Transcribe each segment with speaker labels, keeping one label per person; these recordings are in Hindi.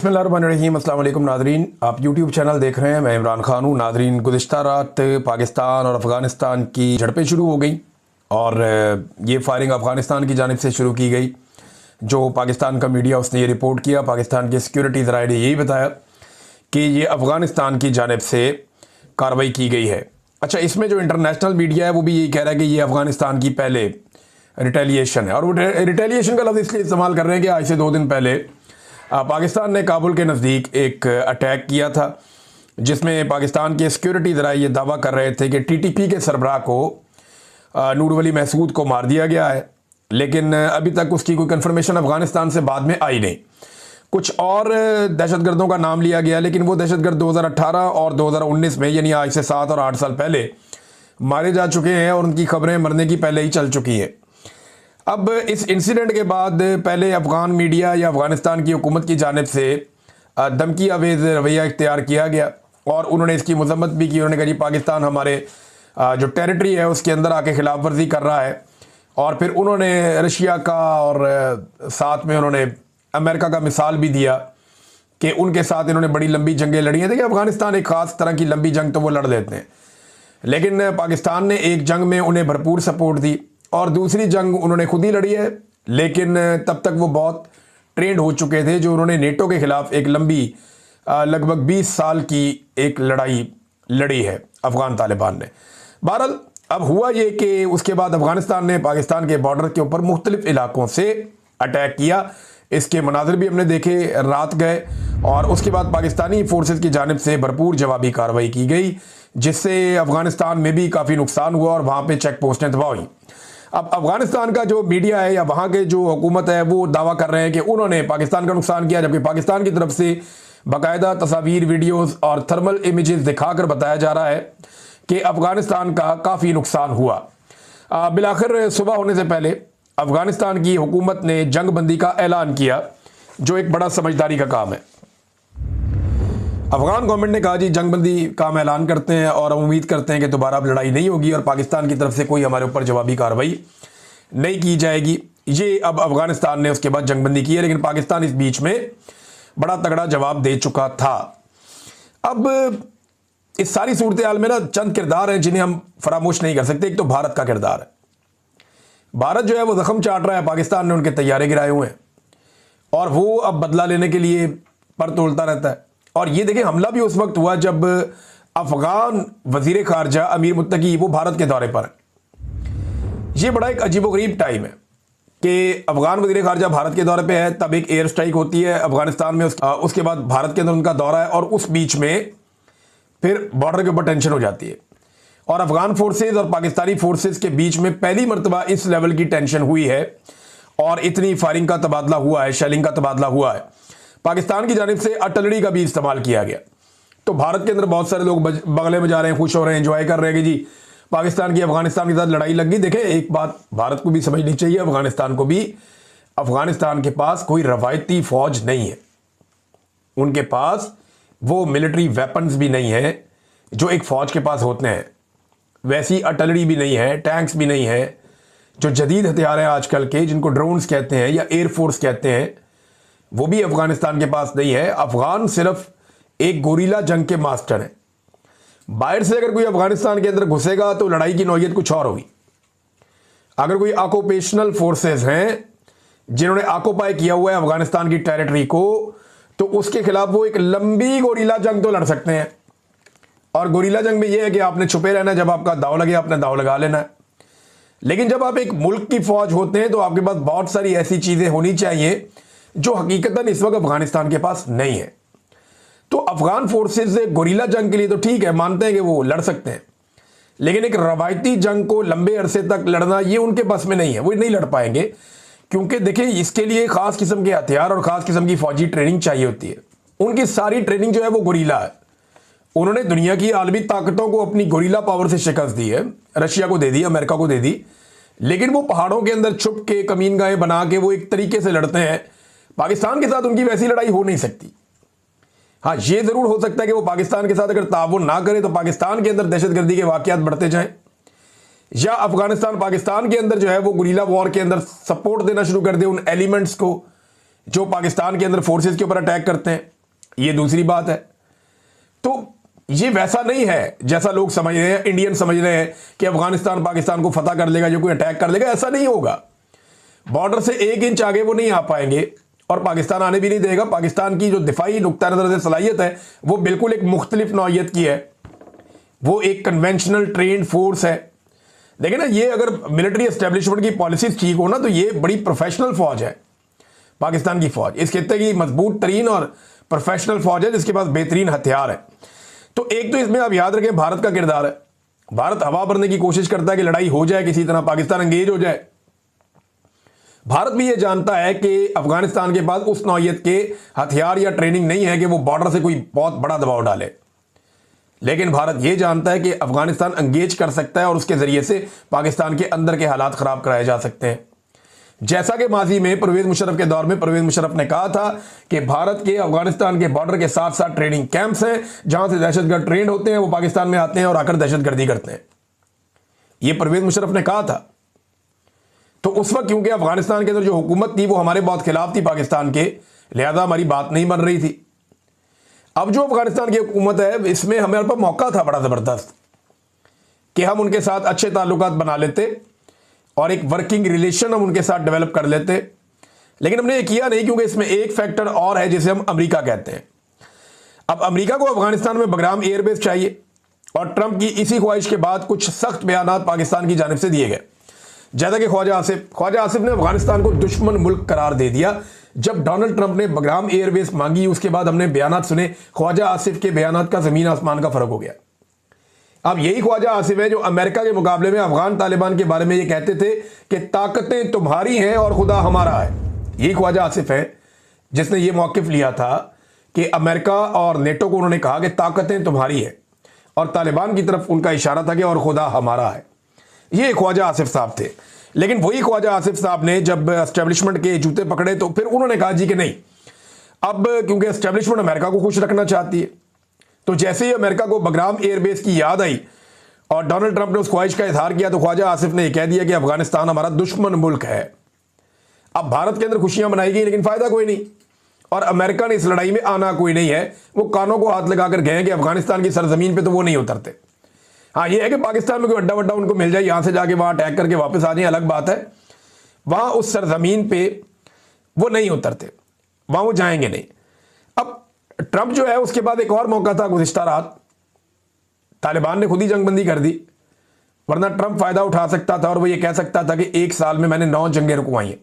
Speaker 1: बिस्मिल्लाहिर्रहमानिर्रहीम। अस्सलाम वालेकुम नादरीन, आप यूट्यूब चैनल देख रहे हैं। मैं इमरान खान हूँ। नादरीन, गुज़िश्ता रात पाकिस्तान और अफ़गानिस्तान की झड़पें शुरू हो गई और ये फायरिंग अफ़गानिस्तान की जानिब से शुरू की गई। जो पाकिस्तान का मीडिया उसने ये रिपोर्ट किया, पाकिस्तान के सिक्योरिटी ज़राए ने यही बताया कि ये अफ़गानिस्तान की जानिब से कार्रवाई की गई है। अच्छा, इसमें जो इंटरनेशनल मीडिया है वो भी यही कह रहा है कि ये अफ़गानिस्तान की पहले रिटेलिएशन है, और वो रिटेलिएशन का लफ्ज़ इसलिए इस्तेमाल कर रहे हैं कि आज से 2 दिन पहले पाकिस्तान ने काबुल के नज़दीक एक अटैक किया था, जिसमें पाकिस्तान के सिक्योरिटी ज़राए ये दावा कर रहे थे कि टीटीपी के सरबराह को नूर वली महसूद को मार दिया गया है। लेकिन अभी तक उसकी कोई कंफर्मेशन अफ़गानिस्तान से बाद में आई नहीं। कुछ और दहशतगर्दों का नाम लिया गया, लेकिन वो दहशतगर्द 2018 और 2019 में, यानी आज से 7 और 8 साल पहले मारे जा चुके हैं और उनकी खबरें मरने की पहले ही चल चुकी हैं। अब इस इंसिडेंट के बाद पहले अफ़गान मीडिया या अफ़गानिस्तान की हुकूमत की जानिब से धमकी आवेज़ रवैया इख्तियार किया गया और उन्होंने इसकी मजम्मत भी की। उन्होंने कहा जी पाकिस्तान हमारे जो टेरिटरी है उसके अंदर आके खिलाफ वर्जी कर रहा है, और फिर उन्होंने रशिया का और साथ में उन्होंने अमेरिका का मिसाल भी दिया कि उनके साथ इन्होंने बड़ी लंबी जंगें लड़ी हैं। देखिए, अफ़गानिस्तान एक ख़ास तरह की लंबी जंग तो वो लड़ देते हैं, लेकिन पाकिस्तान ने एक जंग में उन्हें भरपूर सपोर्ट दी और दूसरी जंग उन्होंने खुद ही लड़ी है। लेकिन तब तक वो बहुत ट्रेंड हो चुके थे, जो उन्होंने नेटो के खिलाफ एक लंबी लगभग 20 साल की एक लड़ाई लड़ी है अफ़गान तालिबान ने। बहरहाल अब हुआ ये कि उसके बाद अफ़गानिस्तान ने पाकिस्तान के बॉर्डर के ऊपर मुख्तलिफ इलाकों से अटैक किया। इसके मनाज़िर भी हमने देखे, रात गए, और उसके बाद पाकिस्तानी फोर्सेस की जानिब से भरपूर जवाबी कार्रवाई की गई, जिससे अफ़गानिस्तान में भी काफ़ी नुकसान हुआ और वहाँ पर चेक पोस्टें तबाह हुई। अब अफ़गानिस्तान का जो मीडिया है या वहाँ के जो हुकूमत है वो दावा कर रहे हैं कि उन्होंने पाकिस्तान का नुकसान किया, जबकि पाकिस्तान की तरफ से बाकायदा तस्वीर, वीडियोस और थर्मल इमेजेस दिखाकर बताया जा रहा है कि अफ़गानिस्तान का काफ़ी नुकसान हुआ। बिलाखिर सुबह होने से पहले अफ़गानिस्तान की हुकूमत ने जंग बंदी का ऐलान किया, जो एक बड़ा समझदारी का काम है। अफ़गान गवर्नमेंट ने कहा जी जंग बंदी का हम ऐलान करते हैं और हम उम्मीद करते हैं कि दोबारा अब लड़ाई नहीं होगी और पाकिस्तान की तरफ से कोई हमारे ऊपर जवाबी कार्रवाई नहीं की जाएगी। ये अब अफ़गानिस्तान ने उसके बाद जंग बंदी की है, लेकिन पाकिस्तान इस बीच में बड़ा तगड़ा जवाब दे चुका था। अब इस सारी सूरत हाल में ना चंद किरदार हैं जिन्हें हम फरामोश नहीं कर सकते। एक तो भारत का किरदार है। भारत जो है वो जख्म चाट रहा है, पाकिस्तान ने उनके तैयारे गिराए हुए हैं और वो अब बदला लेने के लिए पर तोड़ता रहता है। और ये देखिए, हमला भी उस वक्त हुआ जब अफगान वजीर खारजा अमीर मुत्तकी वो भारत के दौरे पर है। ये बड़ा एक अजीबोगरीब टाइम है कि अफगान वजीर खारजा भारत के दौरे पे है, तब एक एयर स्ट्राइक होती है अफगानिस्तान में, उसके बाद भारत के अंदर उनका दौरा है और उस बीच में फिर बॉर्डर के ऊपर टेंशन हो जाती है और अफगान फोर्सेज और पाकिस्तानी फोर्सेज के बीच में पहली मरतबा इस लेवल की टेंशन हुई है और इतनी फायरिंग का तबादला हुआ है, शेलिंग का तबादला हुआ है। पाकिस्तान की जानिब से आर्टिलरी का भी इस्तेमाल किया गया। तो भारत के अंदर बहुत सारे लोग बगले में जा रहे हैं, खुश हो रहे हैं, एंजॉय कर रहे हैं कि जी पाकिस्तान की अफगानिस्तान के साथ लड़ाई लग गई। देखें, एक बात भारत को भी समझनी चाहिए, अफगानिस्तान को भी, अफगानिस्तान के पास कोई रवायती फौज नहीं है। उनके पास वो मिलिट्री वेपन्स भी नहीं है जो एक फौज के पास होते हैं, वैसी आर्टिलरी भी नहीं है, टैंक्स भी नहीं है। जो जदीद हथियार हैं आजकल के, जिनको ड्रोन्स कहते हैं या एयरफोर्स कहते हैं, वो भी अफगानिस्तान के पास नहीं है। अफगान सिर्फ एक गोरीला जंग के मास्टर हैं। बाहर से अगर कोई अफगानिस्तान के अंदर घुसेगा तो लड़ाई की नौयत कुछ और होगी। अगर कोई ऑक्यूपेशनल फोर्सेस हैं जिन्होंने ऑक्यूपाई किया हुआ है अफगानिस्तान की टेरिटरी को, तो उसके खिलाफ वो एक लंबी गोरीला जंग तो लड़ सकते हैं। और गोरीला जंग में यह है कि आपने छुपे रहना है, जब आपका दाव लगे आपने दाव लगा लेना है। लेकिन जब आप एक मुल्क की फौज होते हैं तो आपके पास बहुत सारी ऐसी चीजें होनी चाहिए जो हकीकतन इस वक्त अफगानिस्तान के पास नहीं है। तो अफगान फोर्सेस गोरीला जंग के लिए तो ठीक है, मानते हैं कि वो लड़ सकते हैं, लेकिन एक रवायती जंग को लंबे अरसे तक लड़ना ये उनके बस में नहीं है, वो नहीं लड़ पाएंगे। क्योंकि देखिए, इसके लिए खास किस्म के हथियार और खास किस्म की फौजी ट्रेनिंग चाहिए होती है। उनकी सारी ट्रेनिंग जो है वो गोरीला है। उन्होंने दुनिया की आलमी ताकतों को अपनी गोरीला पावर से शिकस्त दी है, रशिया को दे दी, अमेरिका को दे दी, लेकिन वो पहाड़ों के अंदर छुप के कमीनगाहें बना के वो एक तरीके से लड़ते हैं। पाकिस्तान के साथ उनकी वैसी लड़ाई हो नहीं सकती। हाँ, ये जरूर हो सकता है कि वो पाकिस्तान के साथ अगर ताउन ना करे तो पाकिस्तान के अंदर दहशतगर्दी के वाकयात बढ़ते जाएं, या अफगानिस्तान पाकिस्तान के अंदर जो है वो गुरीला वॉर के अंदर सपोर्ट देना शुरू कर दे उन एलिमेंट्स को जो पाकिस्तान के अंदर फोर्सेस के ऊपर अटैक करते हैं। ये दूसरी बात है। तो ये वैसा नहीं है जैसा लोग समझ रहे हैं, इंडियन समझ रहे हैं कि अफगानिस्तान पाकिस्तान को फतह कर लेगा, जो कोई अटैक कर लेगा, ऐसा नहीं होगा। बॉर्डर से 1 इंच आगे वो नहीं आ पाएंगे और पाकिस्तान आने भी नहीं देगा। पाकिस्तान की जो दिफाई नुक्ता नजर से सलाहियत है वो बिल्कुल एक मुख्तलिफ नौइयत की है, वो एक कन्वेंशनल ट्रेंड फोर्स है। देखिए ना, ये अगर मिलिट्री एस्टेब्लिशमेंट की पॉलिसीज ठीक हो ना तो ये बड़ी प्रोफेशनल फौज है पाकिस्तान की फौज, इस खित्ते की मजबूत तरीन और प्रोफेशनल फौज है जिसके पास बेहतरीन हथियार है। तो एक तो इसमें आप याद रखें भारत का किरदार है। भारत हवा भरने की कोशिश करता है कि लड़ाई हो जाए, किसी तरह पाकिस्तान एंगेज हो जाए। भारत भी यह जानता है कि अफगानिस्तान के पास उस नौइयत के हथियार या ट्रेनिंग नहीं है कि वो बॉर्डर से कोई बहुत बड़ा दबाव डाले, लेकिन भारत यह जानता है कि अफगानिस्तान एंगेज कर सकता है और उसके जरिए से पाकिस्तान के अंदर के हालात खराब कराए जा सकते हैं। जैसा कि माजी में परवेज मुशर्रफ के दौर में परवेज मुशर्रफ ने कहा था कि भारत के अफगानिस्तान के बॉर्डर के साथ साथ ट्रेनिंग कैंप्स हैं जहां से दहशतगर्द ट्रेंड होते हैं, वो पाकिस्तान में आते हैं और आकर दहशतगर्दी करते हैं। यह परवेज मुशर्रफ ने कहा था। तो उस वक्त क्योंकि अफगानिस्तान के अंदर जो हुकूमत थी वो हमारे बहुत खिलाफ थी पाकिस्तान के, लिहाजा हमारी बात नहीं बन रही थी। अब जो अफगानिस्तान की हुकूमत है इसमें हमारे पास मौका था बड़ा जबरदस्त कि हम उनके साथ अच्छे ताल्लुकात बना लेते और एक वर्किंग रिलेशन हम उनके साथ डेवलप कर लेते, लेकिन हमने ये किया नहीं क्योंकि इसमें एक फैक्टर और है जिसे हम अमेरिका कहते हैं। अब अमेरिका को अफगानिस्तान में बगराम एयरबेस चाहिए और ट्रंप की इसी ख्वाहिश के बाद कुछ सख्त बयान पाकिस्तान की जानिब से दिए गए, जैसा कि ख्वाजा आसिफ ने अफगानिस्तान को दुश्मन मुल्क करार दे दिया। जब डोनाल्ड ट्रंप ने बगराम एयरबेस मांगी उसके बाद हमने बयान सुने, ख्वाजा आसिफ के बयान का जमीन आसमान का फर्क हो गया। अब यही ख्वाजा आसिफ है जो अमेरिका के मुकाबले में अफगान तालिबान के बारे में ये कहते थे कि ताकतें तुम्हारी हैं और खुदा हमारा है। यही ख्वाजा आसिफ है जिसने ये मौकिफ लिया था कि अमेरिका और नेटो को उन्होंने कहा कि ताकतें तुम्हारी है और तालिबान की तरफ उनका इशारा था कि और खुदा हमारा है। ये ख्वाजा आसिफ साहब थे। लेकिन वही ख्वाजा आसिफ साहब ने जब एस्टेब्लिशमेंट के जूते पकड़े तो फिर उन्होंने कहा जी कि नहीं, अब क्योंकि एस्टेब्लिशमेंट अमेरिका को खुश रखना चाहती है, तो जैसे ही अमेरिका को बगराम एयरबेस की याद आई और डोनाल्ड ट्रंप ने उस ख्वाहिश का इजहार किया तो ख्वाजा आसिफ ने यह कह दिया कि अफगानिस्तान हमारा दुश्मन मुल्क है। अब भारत के अंदर खुशियां मनाई गई लेकिन फायदा कोई नहीं और अमेरिका ने इस लड़ाई में आना कोई नहीं है। वो कानों को हाथ लगाकर गए कि अफगानिस्तान की सरजमीन पे तो वो नहीं उतरते। हाँ, ये है कि पाकिस्तान में कोई अड्डा वड्डा उनको मिल जाए, यहां से जाके वहां अटैक करके वापस आ जाए, अलग बात है। वहां उस सरजमीन पे वो नहीं उतरते, वहां वो जाएंगे नहीं। अब ट्रंप जो है उसके बाद एक और मौका था गुज़िश्ता रात, तालिबान ने खुद ही जंगबंदी कर दी, वरना ट्रंप फायदा उठा सकता था और वो ये कह सकता था कि 1 साल में मैंने 9 जंगें रुकवाई हैं।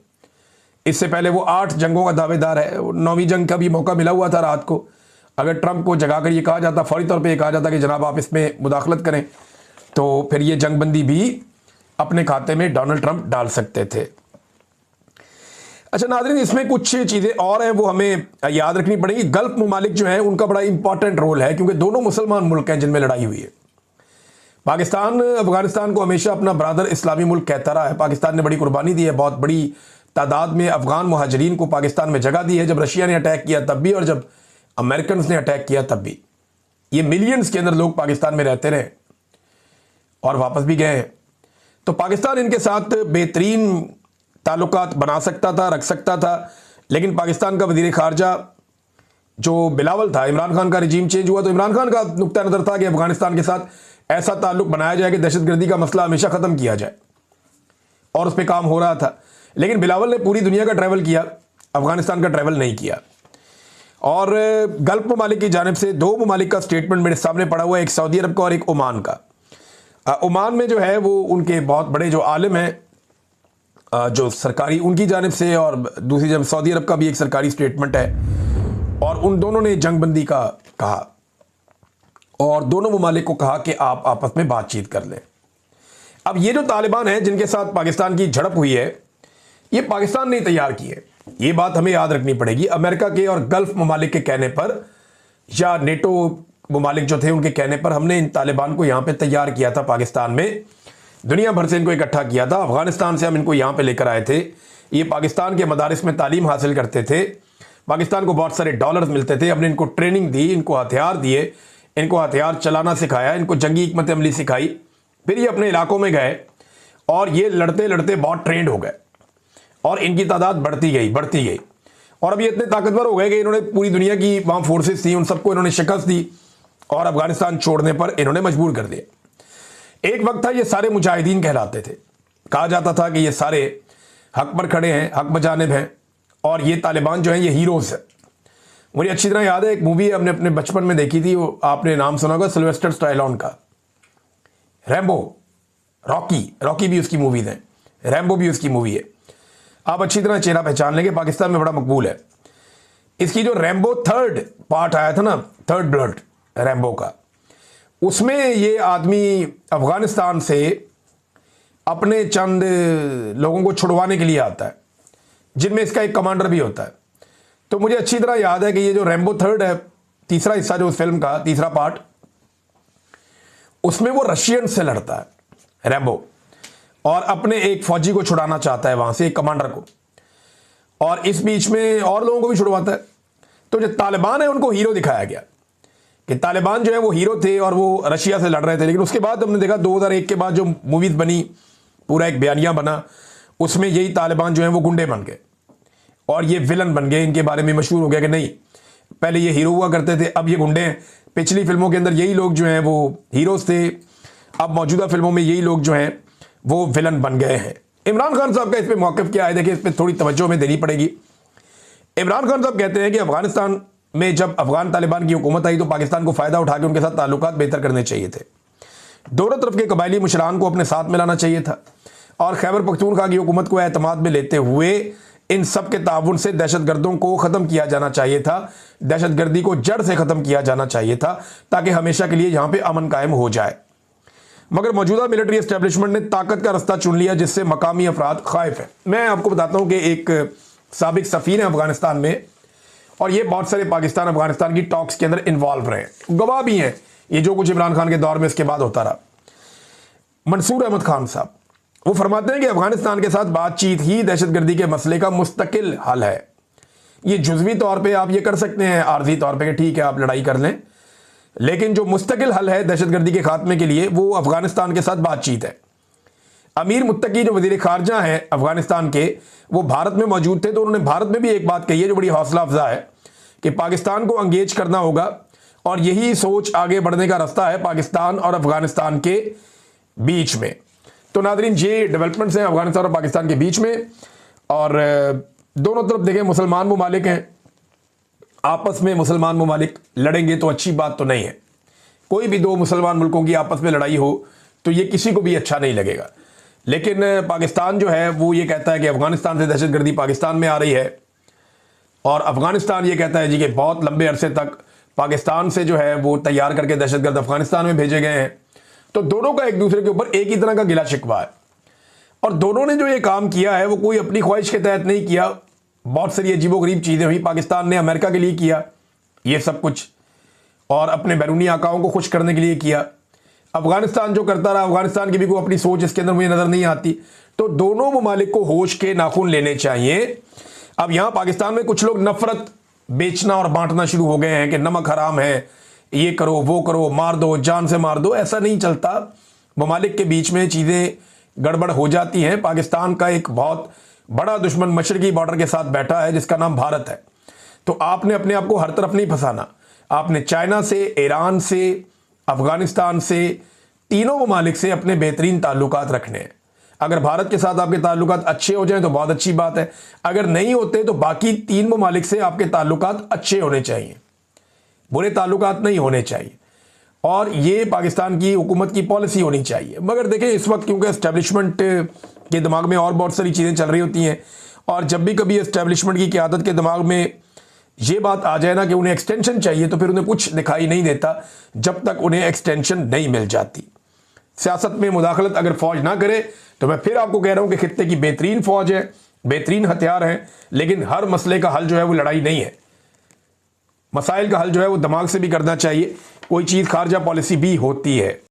Speaker 1: इससे पहले वो 8 जंगों का दावेदार है। 9वीं जंग का भी मौका मिला हुआ था रात को। अगर ट्रंप को जगाकर ये कहा जाता, फौरी तौर पे ये कहा जाता कि जनाब आप इसमें मुदाखलत करें, तो फिर ये जंगबंदी भी अपने खाते में डोनाल्ड ट्रंप डाल सकते थे। अच्छा नाज़रीन, इसमें कुछ चीज़ें और हैं वो हमें याद रखनी पड़ेगी। गल्फ ममालिक जो हैं उनका बड़ा इंपॉर्टेंट रोल है क्योंकि दोनों मुसलमान मुल्क हैं जिनमें लड़ाई हुई है। पाकिस्तान अफगानिस्तान को हमेशा अपना ब्रादर इस्लामी मुल्क कहता रहा है। पाकिस्तान ने बड़ी कुर्बानी दी है, बहुत बड़ी तादाद में अफगान मुहाजिरीन को पाकिस्तान में जगह दी है। जब रशिया ने अटैक किया तब भी और जब अमेरिकन ने अटैक किया तब भी ये मिलियंस के अंदर लोग पाकिस्तान में रहते रहे और वापस भी गए हैं। तो पाकिस्तान इनके साथ बेहतरीन ताल्लुकात बना सकता था, रख सकता था, लेकिन पाकिस्तान का वजीर खारजा जो बिलावल था, इमरान खान का रिजीम चेंज हुआ तो इमरान खान का नुक्ता नज़र था कि अफगानिस्तान के साथ ऐसा ताल्लुक बनाया जाए कि दहशतगर्दी का मसला हमेशा ख़त्म किया जाए और उस पर काम हो रहा था। लेकिन बिलावल ने पूरी दुनिया का ट्रैवल किया, अफगानिस्तान का ट्रैवल नहीं किया। और गल्फ ममालिक की जानिब से 2 ममालिक का स्टेटमेंट मेरे सामने पड़ा हुआ है, एक सऊदी अरब का और एक ओमान का। ओमान में जो है वो उनके बहुत बड़े जो आलिम हैं जो सरकारी उनकी जानिब से, और दूसरी जब सऊदी अरब का भी एक सरकारी स्टेटमेंट है और उन दोनों ने जंगबंदी का कहा और दोनों ममालिक को कहा कि आप आपस में बातचीत कर लें। अब ये जो तालिबान हैं जिनके साथ पाकिस्तान की झड़प हुई है, ये पाकिस्तान ने तैयार की है, ये बात हमें याद रखनी पड़ेगी। अमेरिका के और गल्फ ममालिक के कहने पर या नेटो ममालिक जो थे उनके कहने पर हमने इन तालिबान को यहाँ पे तैयार किया था। पाकिस्तान में दुनिया भर से इनको इकट्ठा किया था, अफगानिस्तान से हम इनको यहाँ पे लेकर आए थे। ये पाकिस्तान के मदारिस में तालीम हासिल करते थे, पाकिस्तान को बहुत सारे डॉलर्स मिलते थे, हमने इनको ट्रेनिंग दी, इनको हथियार दिए, इनको हथियार चलाना सिखाया, इनको जंगी हिकमत अमली सिखाई। फिर ये अपने इलाकों में गए और ये लड़ते लड़ते बहुत ट्रेंड हो गए और इनकी तादाद बढ़ती गई और अब ये इतने ताकतवर हो गए कि इन्होंने पूरी दुनिया की वहां फोर्सेस थी उन सबको इन्होंने शिकस्त दी और अफगानिस्तान छोड़ने पर इन्होंने मजबूर कर दिया। एक वक्त था ये सारे मुजाहिदीन कहलाते थे, कहा जाता था कि ये सारे हक पर खड़े हैं, हक बजानिब हैं और ये तालिबान जो हैं ये हीरोज है। मुझे अच्छी तरह याद है एक मूवी हमने अपने बचपन में देखी थी, वो आपने नाम सुना होगा सिल्वेस्टर स्टैलोन का, रैम्बो, रॉकी भी उसकी मूवीज है, रैम्बो भी उसकी मूवी है। आप अच्छी तरह चेहरा पहचान लेंगे, पाकिस्तान में बड़ा मकबूल है। इसकी जो रैम्बो 3rd पार्ट आया था ना, 3rd ब्लड रैम्बो का, उसमें ये आदमी अफगानिस्तान से अपने चंद लोगों को छुड़वाने के लिए आता है, जिनमें इसका एक कमांडर भी होता है। तो मुझे अच्छी तरह याद है कि ये जो रैम्बो 3rd है, तीसरा हिस्सा जो उस फिल्म का तीसरा पार्ट, उसमें वो रशियन से लड़ता है रैम्बो और अपने एक फौजी को छुड़ाना चाहता है वहां से, एक कमांडर को, और इस बीच में और लोगों को भी छुड़वाता है। तो जो तालिबान है उनको हीरो दिखाया गया कि तालिबान जो है वो हीरो थे और वो रशिया से लड़ रहे थे। लेकिन उसके बाद हमने देखा 2001 के बाद जो मूवीज बनी, पूरा एक बयानिया बना, उसमें यही तालिबान जो है वो गुंडे बन गए और ये विलन बन गए। इनके बारे में मशहूर हो गया कि नहीं, पहले ये हीरो हुआ करते थे, अब ये गुंडे हैं। पिछली फिल्मों के अंदर यही लोग जो हैं वो हीरोज थे, अब मौजूदा फिल्मों में यही लोग जो हैं वो विलन बन गए हैं। इमरान खान साहब का इस पर मौक़िफ़ क्या है, देखिए इस पर थोड़ी तवज्जो में देनी पड़ेगी। इमरान खान साहब कहते हैं कि अफगानिस्तान में जब अफगान तालिबान की हुकूमत आई तो पाकिस्तान को फ़ायदा उठा के उनके साथ ताल्लुकात बेहतर करने चाहिए थे, दोनों तरफ के कबायली मुशरान को अपने साथ मिलाना चाहिए था और खैबर पख्तूनख्वा की हुकूमत को एतमाद में लेते हुए इन सब के ताउन से दहशतगर्दों को ख़त्म किया जाना चाहिए था, दहशतगर्दी को जड़ से ख़त्म किया जाना चाहिए था ताकि हमेशा के लिए यहाँ पे अमन कायम हो जाए। मगर मौजूदा मिलिट्री एस्टेब्लिशमेंट ने ताकत का रास्ता चुन लिया जिससे मकामी अफराद खाइफ है। मैं आपको बताता हूँ कि एक साबिक सफ़ीर है अफगानिस्तान में और ये बहुत सारे पाकिस्तान अफगानिस्तान की टॉक्स के अंदर इन्वॉल्व रहे, गवाह भी हैं ये जो कुछ इमरान खान के दौर में इसके बाद होता रहा। मंसूर अहमद खान साहब वो फरमाते हैं कि अफगानिस्तान के साथ बातचीत ही दहशतगर्दी के मसले का मुस्तकिल हल है। ये जुज़वी तौर पे आप ये कर सकते हैं, आर्जी तौर पे कि ठीक है आप लड़ाई कर लें, लेकिन जो मुस्तकिल हल है दहशतगर्दी के खात्मे के लिए वो अफगानिस्तान के साथ बातचीत है। अमीर मुत्तकी जो वज़ीर ख़ारजा हैं अफगानिस्तान के, वो भारत में मौजूद थे, तो उन्होंने भारत में भी एक बात कही है जो बड़ी हौसला अफजा है कि पाकिस्तान को एंगेज करना होगा और यही सोच आगे बढ़ने का रास्ता है पाकिस्तान और अफगानिस्तान के बीच में। तो नादरीन, ये डेवलपमेंट्स हैं अफगानिस्तान और पाकिस्तान के बीच में और दोनों तरफ देखें मुसलमान ममालिक हैं, आपस में मुसलमान ममालिक लड़ेंगे तो अच्छी बात तो नहीं है। कोई भी दो मुसलमान मुल्कों की आपस में लड़ाई हो तो ये किसी को भी अच्छा नहीं लगेगा। लेकिन पाकिस्तान जो है वो ये कहता है कि अफगानिस्तान से दहशतगर्दी पाकिस्तान में आ रही है और अफगानिस्तान ये कहता है जी कि बहुत लंबे अरसे तक पाकिस्तान से जो है वो तैयार करके दहशतगर्द अफगानिस्तान में भेजे गए हैं। तो दोनों का एक दूसरे के ऊपर एक ही तरह का गिला शिकवा है और दोनों ने जो ये काम किया है वो कोई अपनी ख्वाहिश के तहत नहीं किया। बहुत सारी अजीबोगरीब चीज़ें हुई, पाकिस्तान ने अमेरिका के लिए किया ये सब कुछ और अपने बैरूनी आकाओं को खुश करने के लिए किया। अफगानिस्तान जो करता रहा, अफगानिस्तान की भी कोई अपनी सोच इसके अंदर मुझे नज़र नहीं आती। तो दोनों ममालिक को होश के नाखून लेने चाहिए। अब यहाँ पाकिस्तान में कुछ लोग नफरत बेचना और बांटना शुरू हो गए हैं कि नमक हराम है, ये करो वो करो, मार दो, जान से मार दो। ऐसा नहीं चलता, ममालिक के बीच में चीज़ें गड़बड़ हो जाती हैं। पाकिस्तान का एक बहुत बड़ा दुश्मन मशरकी बॉर्डर के साथ बैठा है जिसका नाम भारत है। तो आपने अपने आप को हर तरफ नहीं फंसाना, आपने चाइना से, ईरान से, अफगानिस्तान से, तीनों ममालिक से अपने बेहतरीन ताल्लुकात रखने हैं। अगर भारत के साथ आपके ताल्लुकात अच्छे हो जाएं तो बहुत अच्छी बात है, अगर नहीं होते तो बाकी तीन ममालिक से आपके ताल्लुकात अच्छे होने चाहिए, बुरे ताल्लुकात नहीं होने चाहिए और ये पाकिस्तान की हुकूमत की पॉलिसी होनी चाहिए। मगर देखें इस वक्त क्योंकि एस्टेब्लिशमेंट के दिमाग में और बहुत सारी चीज़ें चल रही होती हैं और जब भी कभी एस्टेब्लिशमेंट की क़यादत के दिमाग में ये बात आ जाए ना कि उन्हें एक्सटेंशन चाहिए तो फिर उन्हें कुछ दिखाई नहीं देता जब तक उन्हें एक्सटेंशन नहीं मिल जाती। सियासत में मुदाखलत अगर फ़ौज ना करे तो मैं फिर आपको कह रहा हूँ कि खित्ते की बेहतरीन फ़ौज है, बेहतरीन हथियार हैं, लेकिन हर मसले का हल जो है वो लड़ाई नहीं है। मसाइल का हल जो है वो दिमाग से भी करना चाहिए, कोई चीज़ खारजा पॉलिसी भी होती है।